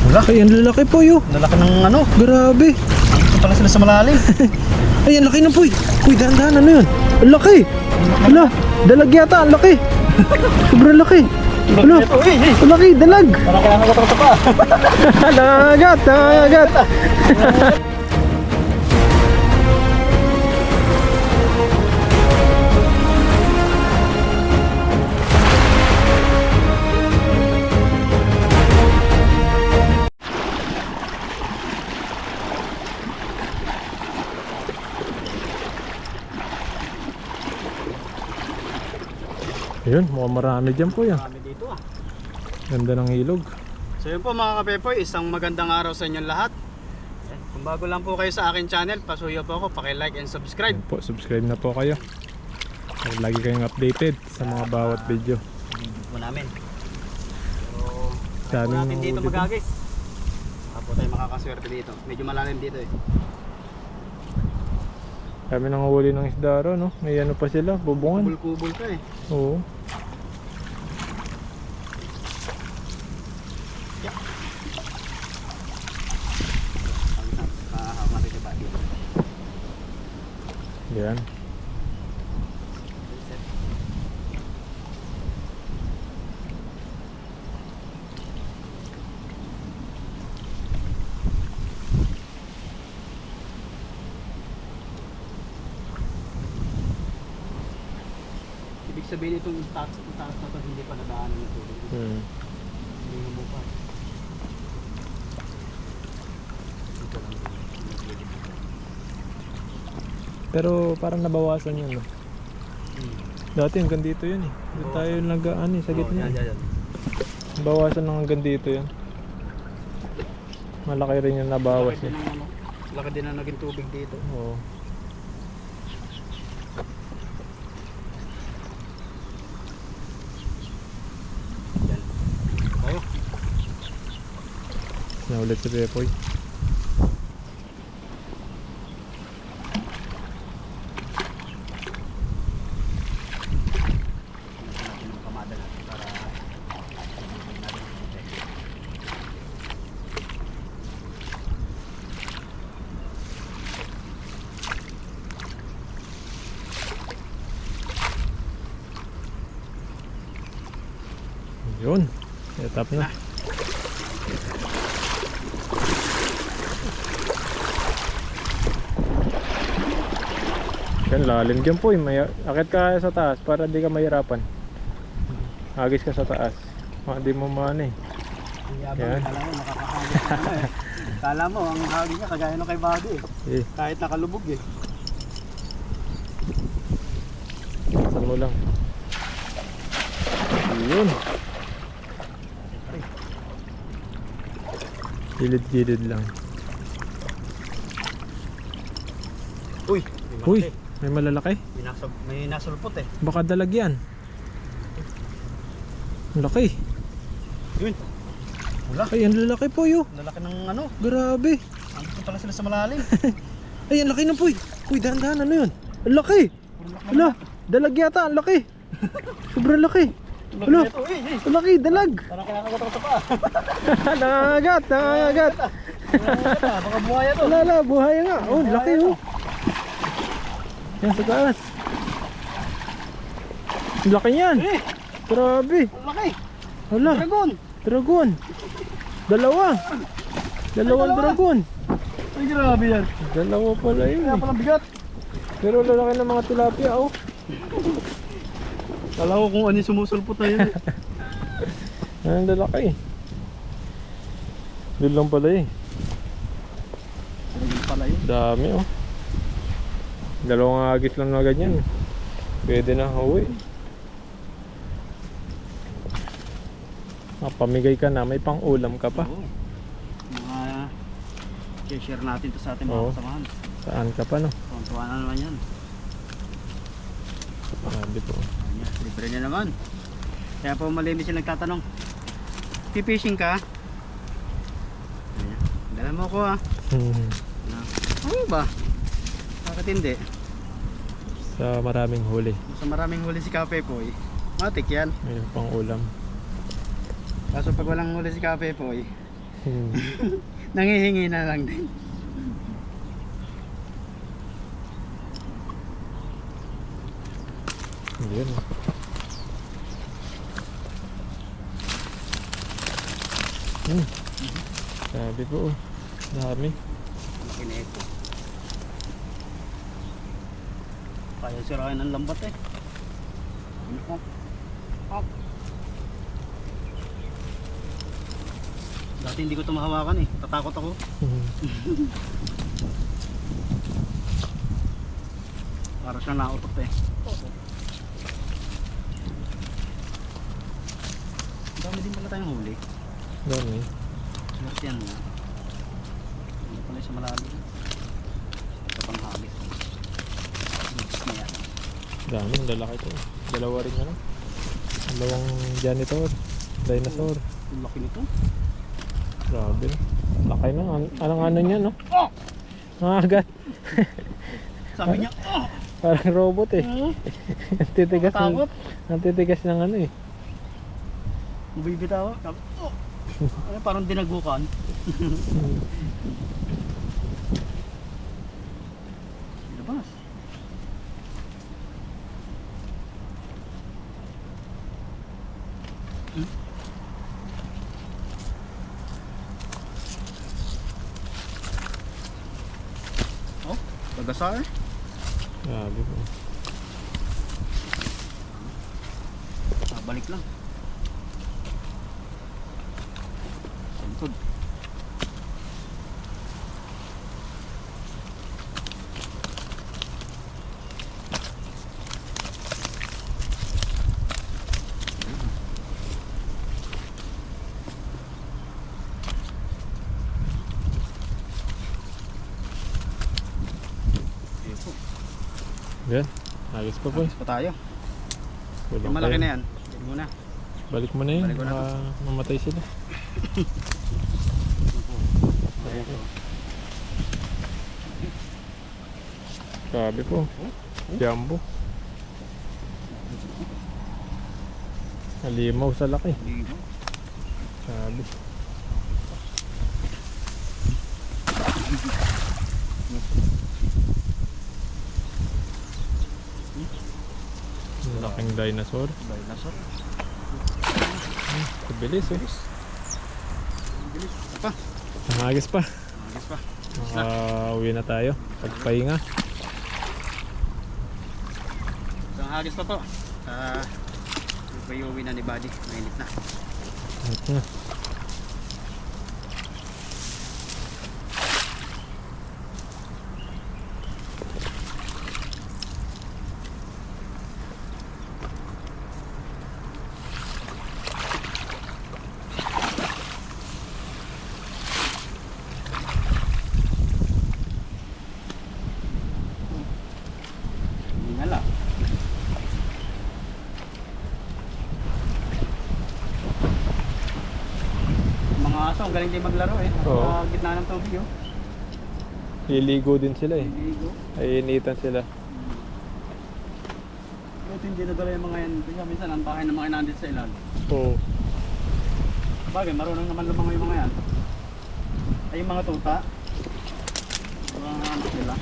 Wala. Ay, ang lalaki po yun. Lalaki ng ano. Grabe. Ito pala sila sa malalim. Ay, ang laki ng puy. Puy, dahan-dahan, ano yun? Ang laki. Wala, dalag yata, ang laki. Sobrang laki. Wala, ang laki, dalag. Parang kailangan ko ito pa. Nangagat, nangagat. Ayun, mukhang marami dyan po yan. Marami dito ah. Ganda ng ilog. So yun po mga kapepoy, isang magandang araw sa inyong lahat. Kung bago lang po kayo sa akin channel, pasuyo po ako, paki-like and subscribe. Ayun po, subscribe na po kayo. Ay, lagi kayong updated sa mga bawat video. Video po namin. So, Daming po natin dito huli magagis. Baka po tayo makakaswerte dito. Medyo malalim dito eh. Kami nang huli ng isda ro, no? May ano pa sila, bubungan. Kubul-kubul ka eh. Oo. Yan. Ibig sabihin itong taas na to hindi pa nadaanan ng tubig. Hindi mo pa. Pero parang nabawasan yun, no? Dati hanggang dito yun eh. Doon tayo nag-ano eh, sa gitna. Bawasan lang hanggang dito yun. Malaki rin yung nabawas eh. Laki din ang naging tubig dito. Oo. Yan. Tayo. Na ulit si Pepoy. Yun, etap na. Yan, lalim dyan po. Akit ka sa taas para di ka mahirapan. Agis ka sa taas. Di mo maano eh. Yan. Kala mo makakahagis ka na eh. Kala mo ang hagis niya kagaya ng kay Bado eh. Kahit nakalubog eh. Saan mo lang. Yun. Gilid-gilid lang. Uy! Uy! May malalaki? May nasulpot eh. Baka dalag yan. Ang laki. Yun. Wala. Ay, ang lalaki po yun. Lalaki ng ano. Grabe. Andito pala sila sa malalim. Ay, ang laki ng puy. Puy, dahan-dahan, ano yun? Ang laki. Wala, dalag yata, ang laki. Sobrang laki. Wala, ang laki, dalag. Parang kailangan ko ito pa. Nangagat, nangagat. Baka buhaya to. Wala, buhay nga. Oh, laki oh. Yan sa taas. Ang laki niyan. Grabe. Ang laki. Wala. Dragon. Dalawang dragon. Ay grabe yan. Dalawa pala yun Kaya eh. palang bigat. Pero lalaki ng mga tilapia oh. Kala ko kung ano yung sumusulpot na yun. Ang lalaki. Doon lang pala eh. Ayun pala yun. Dami oh. Dalawang agis lang na ganyan. Pwede na uwi. Pamigay ka na, may pang ulam ka pa. Oo. I-share natin to sa ating Oo. mga kasamahan. Saan ka pa no? Tuwan na naman yan. Grabe po. Ayan, libre na naman. Kaya po malinis yung nagtatanong, pipishing ka? Ayan. Dala mo ko ah. Oo ba? Bakit hindi? Sa maraming huli. Sa maraming huli si Kape po eh. Matik yan. May pang ulam. Kaso pag walang huli si Kape po eh, Nangihingi na lang din. Yun. Sabi po, dami. Laki na ito. Kaya sirain ang lambat eh. Oh. Oh. Dati hindi ko ito mahawakan eh. Tatakot ako. Para siya nautot eh. Dami din pala tayong huli. Dami. Swerte yan nga. Hindi pala sa malalim. Ito pang habit. Next na yan. Dami, ang lalaki ito. Dalawa rin ano. Dalawang janitor. Dinosaur. Ang laki nito. Grabe. Laki na. Anong ano niya, no? Oh! Nangagat. Sabi niya, oh! Parang robot eh. Ang titigas ng, Takot. ang titigas ng ano eh. Bibitaw. Sabi, oh! Ano, parang dinagukan. Labas. Oh, tagasar. Grabe po. Balik lang. Santod. Yan. Ayos pa po eh. Ayos pa tayo. Kulang Yung malaki pa na yan. yan. Yan muna. Balik mo na yun. Balik ko na to. Mamatay sila. Ayan po. Grabe po. Jumbo. Halimaw sa laki. Dito. Sabi. Laking dinosaur. Dinosaur. Kabilis eh. Bilis. Pa. Nangagis pa. Agis pa. Uwi na tayo. Pagpahinga. Isang hagis pa po. Iuwi na ni Buddy. Mainit na. Ito na. Hinala. Mga aso, ang galing din maglaro eh. Oo. Sa gitna ng tubig oh. Liligo din sila eh. Ligo. Ay, initan sila. Ito hindi nadala yung mga yan. Kasi minsan ang bahay ng mga inandit sa ilan. Oo. Bagay, marunong naman lumangoy yung mga yan. Ay yung mga tuta. Mga ano sila.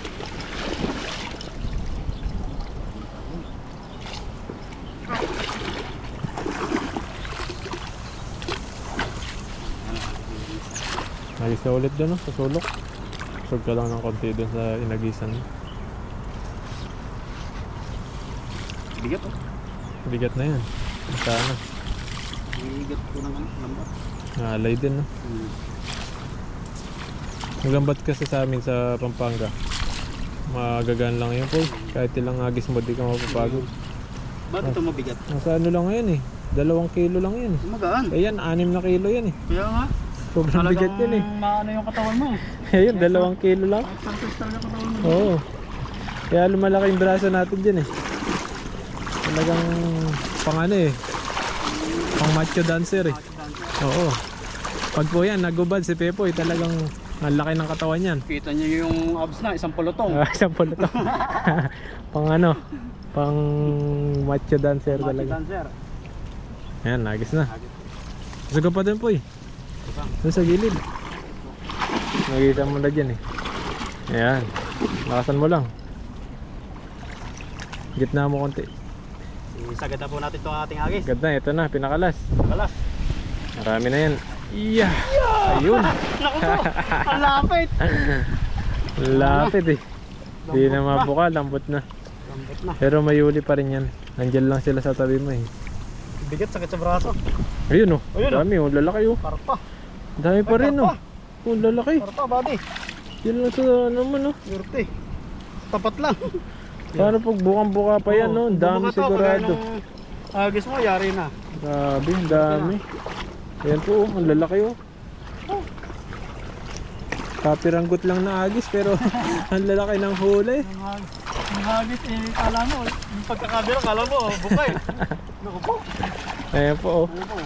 Nagis ka ulit doon no? Sa sulok. Usog ka lang ng konti doon sa inagisan. Bigat oh. Bigat na yan. Sana. Bigat ko ng ano, lambat. Naalay din no? Maglambat kasi sa amin sa Pampanga. Magagaan lang yun po. Kahit ilang agis mo di ka mapapagod. Bakit ito mabigat? Nasa ano lang ngayon eh. 2 kilo lang yan eh. Magaan. Ayan, 6 na kilo yan eh. Kaya nga. Sobrang bigat yan eh. Maano yung katawan mo. Ayun, 2 kilo lang. Exercise talaga katawan mo. Oo. Kaya lumalaki yung braso natin dyan eh. Talagang pang ano eh. Pang macho dancer eh. Oo. Pag po yan, nagubad si Pepoy, talagang ang laki ng katawan yan. Kita niyo yung abs na, isang pulutong. Isang pulo to. Pang ano, pang macho dancer Macho talaga. dancer. Ayan, nagis na. Suga pa din po eh. Doon sa gilid. Nakikita mo na dyan eh. Ayan. Lakasan mo lang. Gitna mo konti. Isagad na po natin itong ating agis. Agad na, ito na, pinakalas. Kalas. Marami na yan. Iya! Ayun! Naku po, ang lapit. Lapit eh. Hindi na mabuka, lambot na. Lambot na. Pero may uli pa rin yan. Nandyan lang sila sa tabi mo eh. Bigat, sakit sa braso. Ayun oh, Ayun, oh. dami oh, lalaki oh. Karpa. Dami pa rin oh. karpa. Oh, lalaki. Karpa, buddy. Yan lang sa ano mo no. Yurte. Tapat lang. Para pag bukang-buka pa yan no, Oo, dami bubuka to, sigurado. kagaya nung agis mo, yari na. Grabe, ang dami. Ayan po oh, ang lalaki oh. Kapiranggot lang na agis pero ang lalaki ng huli. Ang agis, kala mo, yung pagkakabira, kala mo, bukay. Naku po. Ayan po oh. Naku po.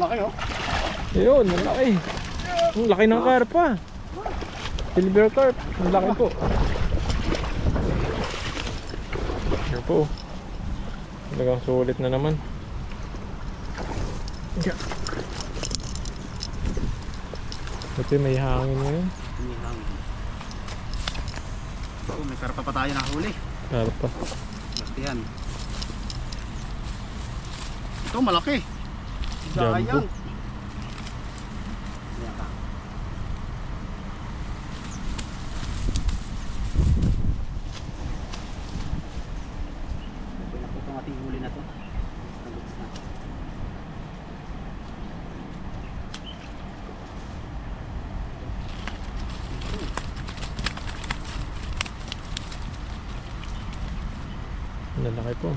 Laki oh. Ayun, ang laki. Ang laki ng karpa. Silver carp, ang laki po. Ayan po oh. Talagang sulit na naman. Yeah. Ito may hangin ngayon. Oh, may karpa pa tayo nahuli. Karpa. Basta yan. Ito malaki. Jumbo. Giant. Itong ating huli na to. Lalaki po.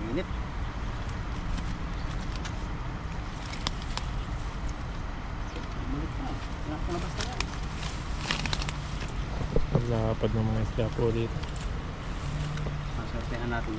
Init. Balik na. Nakalabas na yan. Ang lapad ng mga isda po dito. Masartehan natin.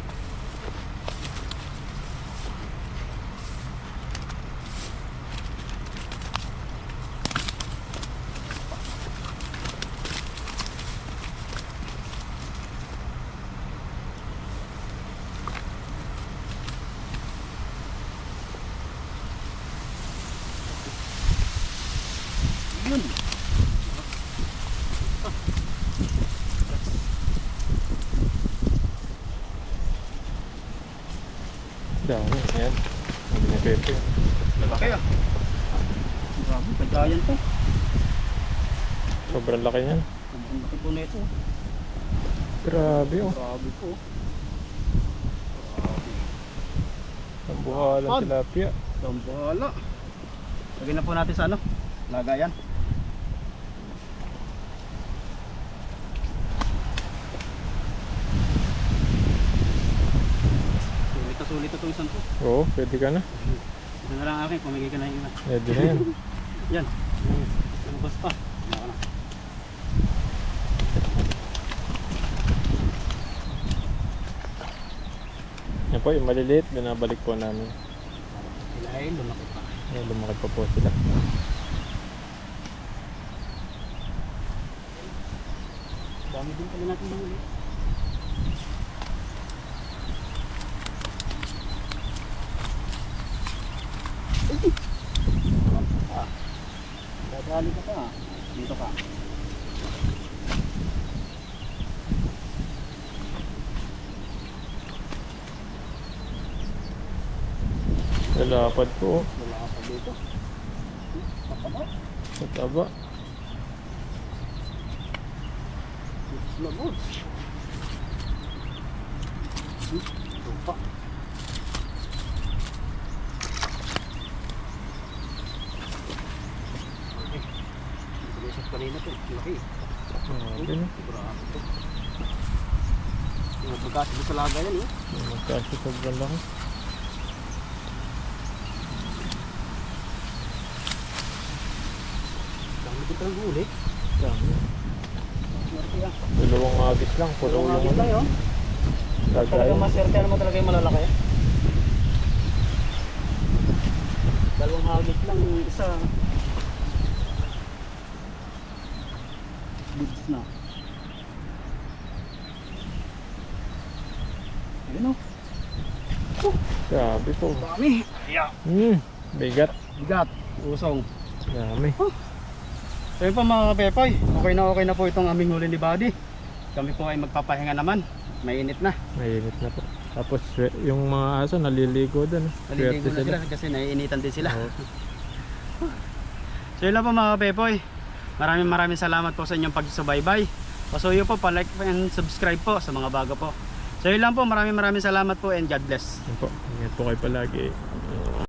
Yun. Dami. Ayan. Hindi na pepe. Lalaki ah. Grabe, pagkayan to. Sobrang laki niyan. Ang laki po na ito. Grabe oh. Grabe po. Ang buhalang Pag. tilapia. Ang bahala. Lagyan na po natin sa ano? Lagayan. Sulit na sulit ito isang to. Oo, pwede ka na. Ito na lang akin, pumigay ka na yung iba. Pwede na yan. Yan. Lumabas pa. Wala ka na. Yan po, yung maliliit, binabalik po namin. Sila ay lumaki pa. Ayan, lumaki pa po sila. Dami din pala natin yung ulit. Dadali ka pa. Dito ka. Lalapad po. Wala ka pa dito. Mataba. Mataba. Lagods. Lupa. Okay. Isip kanina to. Laki. Grabe no. Grabe to. Yung magkasya sa laga yan eh. Magkasya sobrang laki. Hindi ko lang huli. Dami. Swerte yan. Dalawang agis lang. Puro Dalawang yung agit lang yun. Lagay. Talagang maswerte naman talaga yung malalaki. Dalawang hagit lang yung isa. Bigs na. Ayun o. Sabi po. Dami. Yeah. Bigat. Bigat. Usong. Dami. So yun po mga kapepoy. Okay na po itong aming huli ni Buddy. Kami po ay magpapahinga naman. Mainit na. Mainit na po. Tapos yung mga aso naliligo doon. Naliligo na sila kasi naiinitan din sila. Oo. So yun lang po mga kapepoy. Maraming salamat po sa inyong pagsubaybay. Pasuyo po, pa-like and subscribe po sa mga bago po. So yun lang po, maraming salamat po and God bless. Yun po. Ingat po kayo palagi.